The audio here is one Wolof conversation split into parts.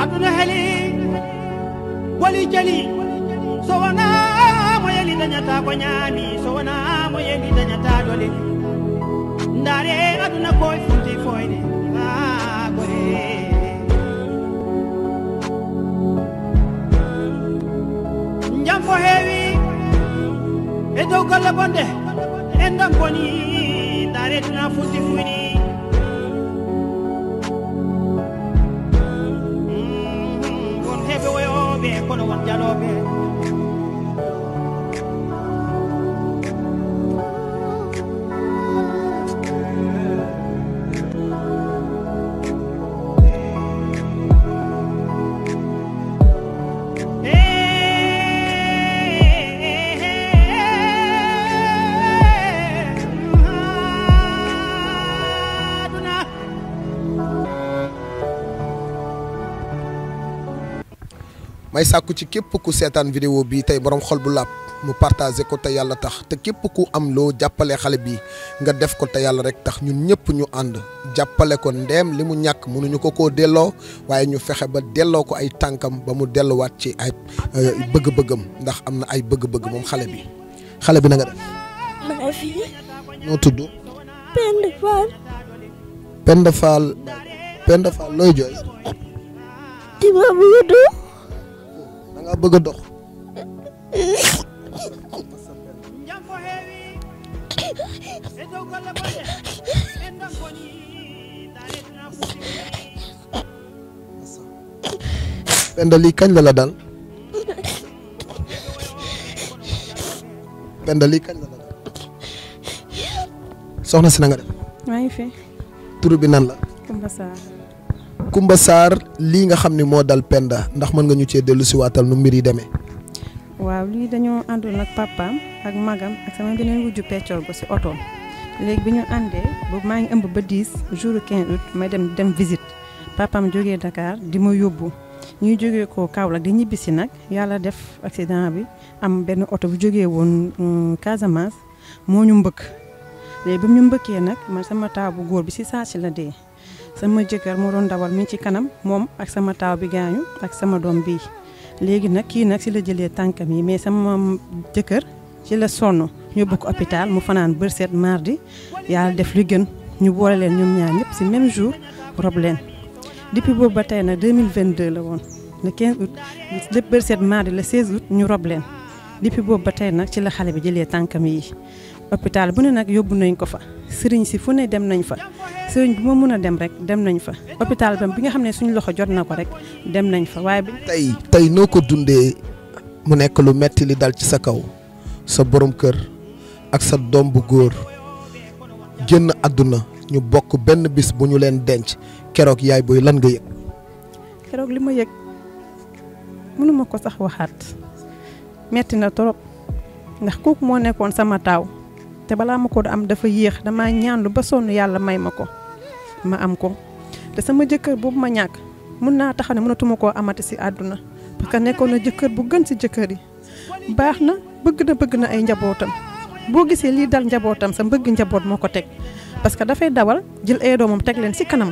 aduna heli wali jali so wana mo yeli dañata ko ñaami so wana mo yeli dañata dole ndare aduna koy funti foyde gore njam fo heewi e dow golle bonde en ndam boni ndare tuna funti fuyni won heɓe woyoɓe kono won jaloɓe may sàkku ci képp ku seetaan vidéo bi tey borom xol bu làpp mu partagé ko te yàlla tax te képp ku am loo jàppale xale bi nga def ko te yàlla rek tax ñun ñëpp ñu ànd jàppale ko ndeem li mu ñàkk mënuñu ko koo delloo waaye ñu fexe ba delloo ko ay tànkam ba mu delluwaat ci ay bëgg-bëggam ndax am na ay bëgg-bëgg moom xale bi na nga def. maa fi. noo tudd. Penda Fall. Penda Fall. Penda Fall looy jooy. dima bëgg a dox. da nga bëgg a dox. Penda lii kañ la dal. Penda lii kañ la dal. soxna si na nga def. maa ngi fi. tur bi nan la. Kumba Sarr. Kumba Sarr lii nga xam ni moo dal Penda ndax mën nga ñu cee dellu si waatal nu mbir yi demee. waaw lii dañoo àndoon ak papaam ak magam ak sama beneen wujju peccor ko si otoom léegi bi ñu àndee boobu maa ngi ëmb ba 10 jour 15 août may dem visite papaam jógee Dakar di ma yóbbu ñuy jógee ko Kaolack di ñibbisi nag yàlla def accident bi am benn oto bu jógee woon Casamance moo ñu mbëkk léegi bi ñu mbëkkee nag man sama taaw bu góor bi si saa si la dee sama jëkkër moo doon dawal mi ci kanam moom ak sama taaw bi gaañu ak sama doom bii léegi nag kii nag si la jëlee tànkam yi mais sama jëkkër ci la sonn ñu bokk hôpital mu fanaan bërset mardi yàlla def li gën ñu boole leen ñoom ñaar ñëpp si même jour rob leen depuis boobu ba tey nag 2022 la woon le 15 août lépp bërset mardi le 16 août ñu rob leen depuis boobu ba tey nag ci la xale bi jëlee tànkam yi hôpital bu ne nag yóbbu nañ ko fa sëriñ si fu ne dem nañ fa sëriñ bi ma mën a dem rek dem nañ fa hôpital bi nga xam ne suñu loxo jot na ko rek dem nañ fa waaye tey noo ko dundee mu nekk lu metti li dal ci sa kaw sa borom kër ak sa doom bu góor génn àdduna ñu bokk benn bis bu ñu leen denc keroog yaay booy lan nga yëg. keroog li ma yëg mënuma ko sax waxaat metti na trop ndax kooku moo nekkoon sama taaw te balaa ma ko am dafa yéex dama ñaanlu ba sonn yàlla may ma ko ma am ko te sama jëkkër boobu ma ñàkk mun naa taxaw ne mënatuma koo amati si àdduna parce que nekkoon na jëkkër bu gën si jëkkër yi baax na bëgg na ay njabootam boo gisee lii dal njabootam sa mbëgg njaboot moo ko teg parce que dafay dawal jël ay doomam teg leen si kanam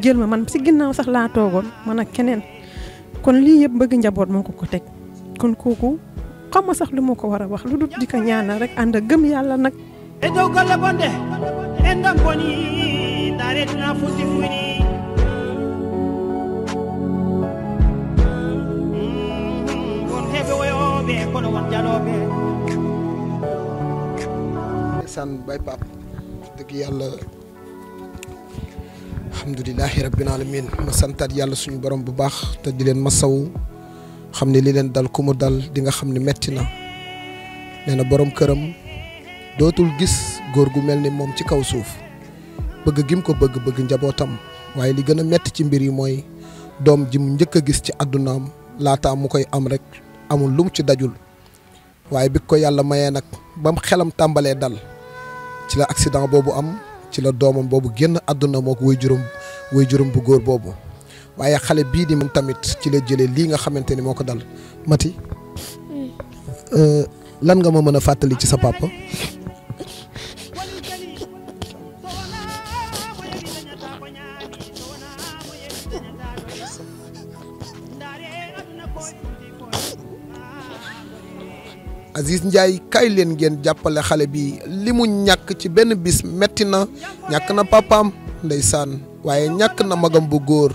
jël ma man si ginnaaw sax laa toogoon man ak keneen kon lii yëpp mbëgg njaboot moo ko teg kon kooku xam ma sax lu ma ko war a wax lu dul di ko ñaanal rek ànd ak gëm yàlla nag. e dow golle bonde en ndam boni ndare tuna futti fuyni won heɓe woyoɓe kono won jaloɓe. ndeysaan bay pap dëgg yàlla alhamdulilahi rabbil alamin ma santaat yàlla suñu borom bu baax te di leen masawu xam ne li leen dal ku mu dal di nga xam ne metti na nee na borom këram dootul gis góor gu mel ni moom ci kaw suuf bëgg gim ko bëgg njabootam waaye li gën a metti ci mbir yi mooy doom ji mu njëkk a gis ci àddunaam laata mu koy am rek amul lu mu ci dajul waaye bi ko yàlla mayee nag bam xelam tàmbalee dal ci la accident boobu am ci la doomam boobu génn àdduna moo ko way juróom bu góor boobu waaye xale bii di moom tamit ci la jëlee lii nga xamante ni moo ko dal Mati lan nga ma mën a fàttali ci sa papa. Aziz Ndiaye kaay leen ngeen jàppale xale bi li mu ñàkk ci benn bis metti na ñàkk na papaam ndeysaan waaye ñàkk na magam bu góor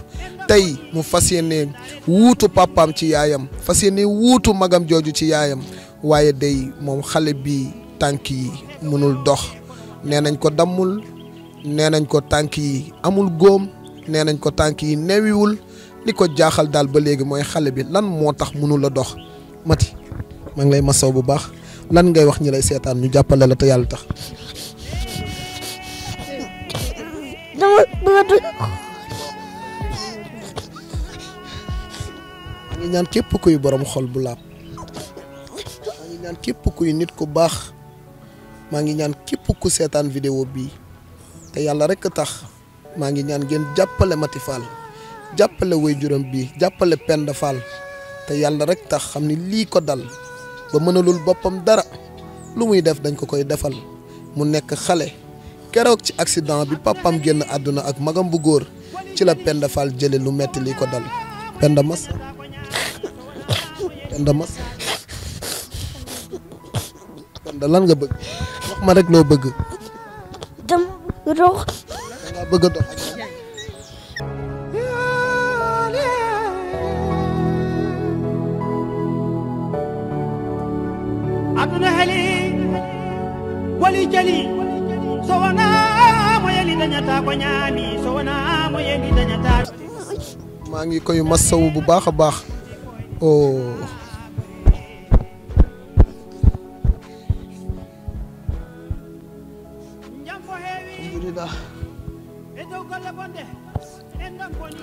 tey mu fas yéene wuutu papaam ci yaayam fas yéene wuutu magam jooju ci yaayam waaye day moom xale bi tànk yi mënul dox nee nañ ko dammul nee nañ ko tànk yi amul góom nee nañ ko tànk yi newiwul li ko jaaxal daal ba léegi mooy xale bi lan moo tax mënul a dox Mati maa ngi lay masaw bu baax lan ngay wax ñi lay seetaan ñu jàppale la te yàlla tax. dama bëgg maa ngi ñaan képp kuy borom xol bu laab maa ngi ñaan képp kuy nit ku baax maa ngi ñaan képp ku seetaan vidéo bii te yàlla rek tax maa ngi ñaan ngeen jàppale Mati Fall jàppale waajuram bi jàppale Penda Fall te yàlla rek tax xam ni lii ko dal ba mënalul boppam dara lu muy def dañ ko koy defal mu nekk xale keroog ci accident bi papam génn àdduna ak magam bu góor ci la Penda Fall jële lu metti lii ko dal Penda mas Penda lan nga bëgg wax ma rek loo bëgg dama dox dangaa bëgg a dox aduna heli wali jali so wana mo yeli dañata ko ñaami so wana mo yeli dañata maa ngi koy masawu bu baax a baax oh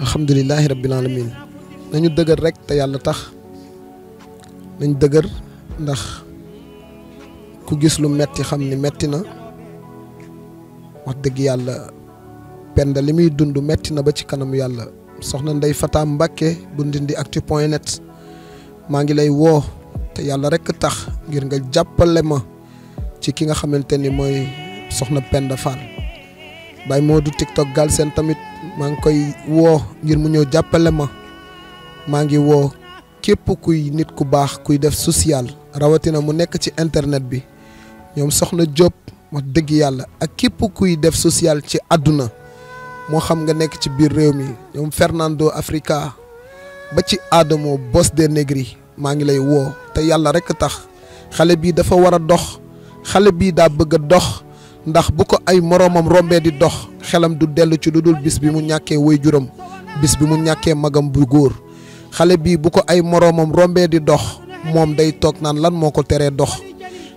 alhamdulilahi rabbil alamin nañu dëgër rek te yàlla tax nañ dëgër ndax ku gis lu metti xam ni metti na wax dëgg yàlla Penda li muy dund metti na ba ci kanam yàlla soxna Ndeye Fata Mbacke bu ndindiactu.net maa ngi lay woo te yàlla rek tax ngir nga jàppale ma ci ki nga xamante ni mooy soxna Penda Fall Baye Modou TikTok Galsen tamit maa ngi koy woo ngir mu ñëw jàppale ma maa ngi woo képp kuy nit ku baax kuy def social rawatina mu nekk ci internet bi ñoom soxna Diop wax dëgg yàlla ak képp kuy def social ci àdduna moo xam nga nekk ci biir réew mi ñoom Fernando Africa ba ci Adamo Boss des Negri maa ngi lay woo te yàlla rek tax xale bii dafa war a dox xale bii daa bëgg a dox ndax bu ko ay moroomam rombee di dox xelam du dellu ci lu dul bis bi mu ñàkkee waajuram bis bi mu ñàkkee magam bu góor xale bii bu ko ay moroomam rombee di dox moom day toog naan lan moo ko teree dox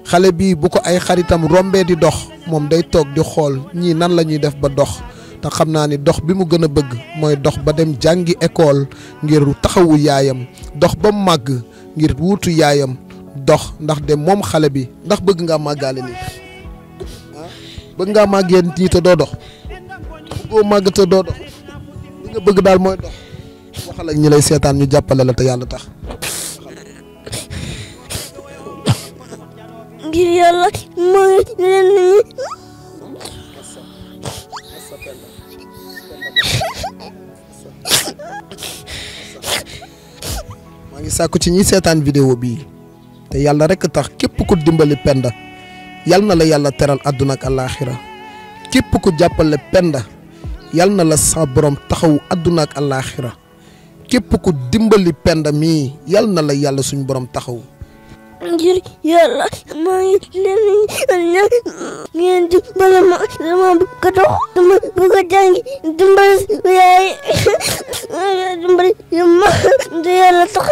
xale bii bu ko ay xaritam rombee di dox moom day toog di xool ñii nan la ñuy def ba dox te xam naa ni dox bi mu gën a bëgg mooy dox ba dem jàngi école ngir taxawu yaayam dox ba màgg ngir wuutu yaayam dox ndax de moom xale bi ndax bëgg ngaa màggaale nii bëgg ngaa màggee nii te doo dox bëggoo màgg te doo dox li nga bëgg daal mooy dox waxal ak ñi lay seetaan ñu jàppale la te yàlla tax. ngir yàlla mooy leen maa ngi sàkku ci ñi seetaan vidéo bii te yàlla rek tax képp ku dimbali Penda yal na la yàlla teral àdduna ak àllaaxira képp ku jàppale Penda yal na la sa borom taxawu àdduna ak àllaaxira képp ku dimbali Penda mii yal na la yàlla suñu borom taxawu. ngir yàlla maa ngi leen ñaan ngeen dimbali ma dama bëgg a dox dama bëgg a jàngi dimbali yaay dimbali ma te yàlla tax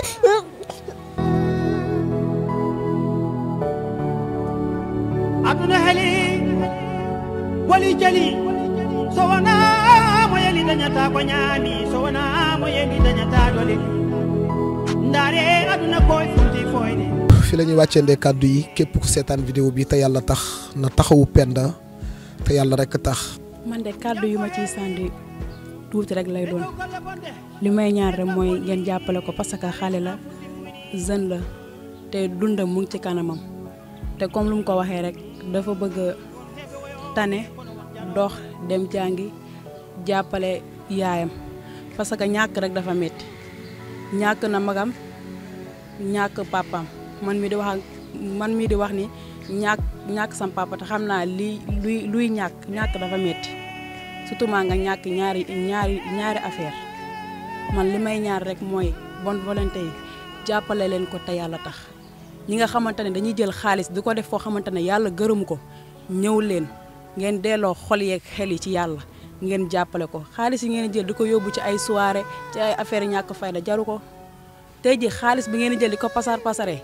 aduna heli wali jali so wana mo yeli dañata ko ñaami so wana mo yeli dañata dole ndare aduna koy funti foyde fi la ñuy wàcceendee kàddu yi képp ku seetaan vidéo bi te yàlla tax na taxawu Penda te yàlla rek tax. man de kàddu yu ma ciy sànni tuuti rek lay doon li may ñaan rek mooy ngeen jàppale ko parce que xale la jeune la te dundam mu ngi ci kanamam te comme lu mu ko waxee rek dafa bëgg a tane dox dem jàngi jàppale yaayam parce que ñàkk rek dafa metti ñàkk na magam ñàkk papaam man mi di wax ak man mii di wax ni ñàkk sam papa te xam naa luy ñàkk dafa metti surtout maa nga ñàkk ñaari affaire man li may ñaar rek mooy bonne volonté yi jàppale leen ko te yàlla tax ñi nga xamante ne dañuy jël xaalis di ko def foo xamante ne yàlla gërëm ko ñëw leen ngeen delloo xol yeeg xel yi ci yàlla ngeen jàppale ko xaalis yi ngeen jël di ko yóbbu ci ay soirée ci ay affaire ñàkk fayda jaru ko tey ji xaalis bi ngeen jël di ko pasaree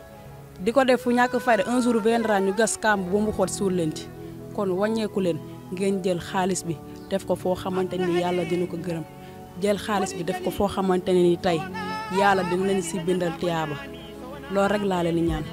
di ko def fu ñàkk fayda un jour viendra ñu gas kaam bu mu xoot suul leen ci kon wàññeeku leen ngeen jël xaalis bi def ko foo xamante ni yàlla dina ko gërëm jël xaalis bi def ko foo xamante ne ni tey yàlla dina leen si bindal tiyaaba loolu rek laa leen di ñaan